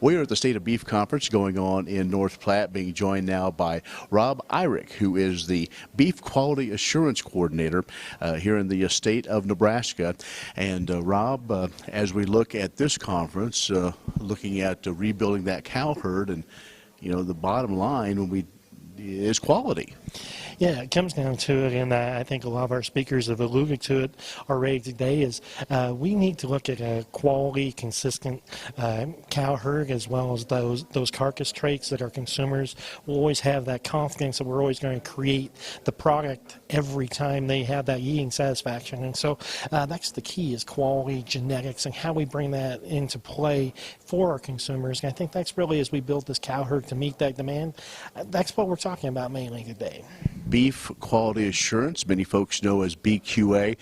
We are at the State of Beef Conference going on in North Platte, being joined now by Rob Eirch, who is the Beef Quality Assurance Coordinator here in the state of Nebraska. And Rob, as we look at this conference, looking at rebuilding that cow herd, and the bottom line is quality. Yeah, it comes down to it, and I think a lot of our speakers have alluded to it already today, is we need to look at a quality, consistent cow herd, as well as those carcass traits that our consumers will always have that confidence that we're always going to create the product every time they have that eating satisfaction. And so that's the key, is quality, genetics, and how we bring that into play for our consumers. And I think that's really, as we build this cow herd to meet that demand, that's what we're talking about mainly today. Beef Quality Assurance, many folks know as BQA.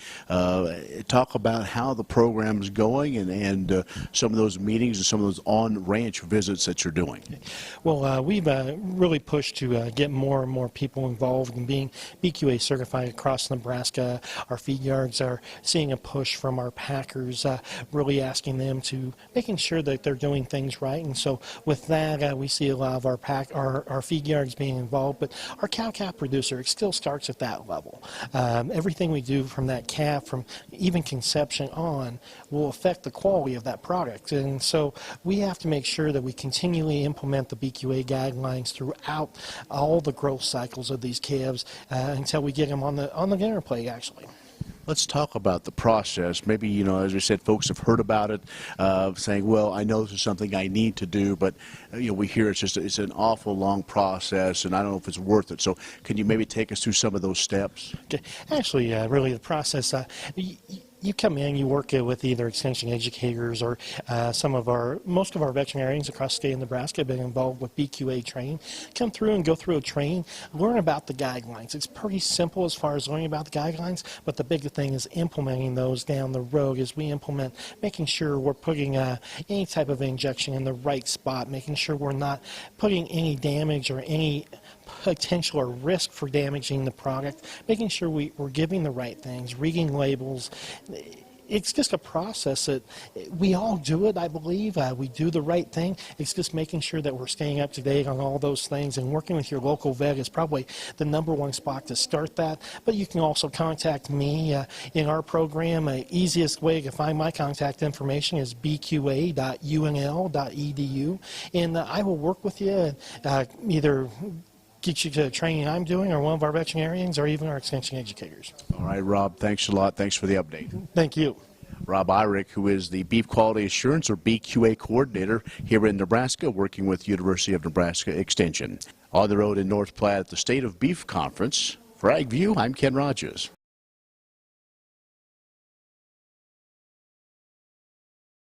Talk about how the program is going and some of those meetings and some of those on-ranch visits that you're doing. Well, we've really pushed to get more and more people involved in being BQA certified across Nebraska. Our feed yards are seeing a push from our packers, really asking them to making sure that they're doing things right. And so with that, we see a lot of our feed yards being involved, but our cow-calf producer, it still starts at that level. Everything we do from that calf, from even conception on, will affect the quality of that product. And so we have to make sure that we continually implement the BQA guidelines throughout all the growth cycles of these calves until we get them on the dinner plate, actually. Let's talk about the process. Maybe, as we said, folks have heard about it, saying, well, I know this is something I need to do, but, we hear it's an awful long process, and I don't know if it's worth it. So can you maybe take us through some of those steps? Okay. Actually, really the process, you come in, you work with either extension educators or most of our veterinarians across the state of Nebraska have been involved with BQA training. Come through and go through a training, learn about the guidelines. It's pretty simple as far as learning about the guidelines, but the big thing is implementing those down the road as we implement, making sure we're putting any type of injection in the right spot, making sure we're not putting any damage or any potential or risk for damaging the product, making sure we're giving the right things, reading labels. It's just a process that we all do it, I believe. We do the right thing. It's just making sure that we're staying up to date on all those things, and working with your local vet is probably the #1 spot to start that. But you can also contact me in our program. The easiest way to find my contact information is bqa.unl.edu, and I will work with you either get you to the training I'm doing, or one of our veterinarians, or even our extension educators. All right, Rob, thanks a lot. Thanks for the update. Thank you. Rob Eirch, who is the Beef Quality Assurance, or BQA Coordinator here in Nebraska, working with University of Nebraska-Extension. On the road in North Platte at the State of Beef Conference. For AgView, I'm Ken Rogers.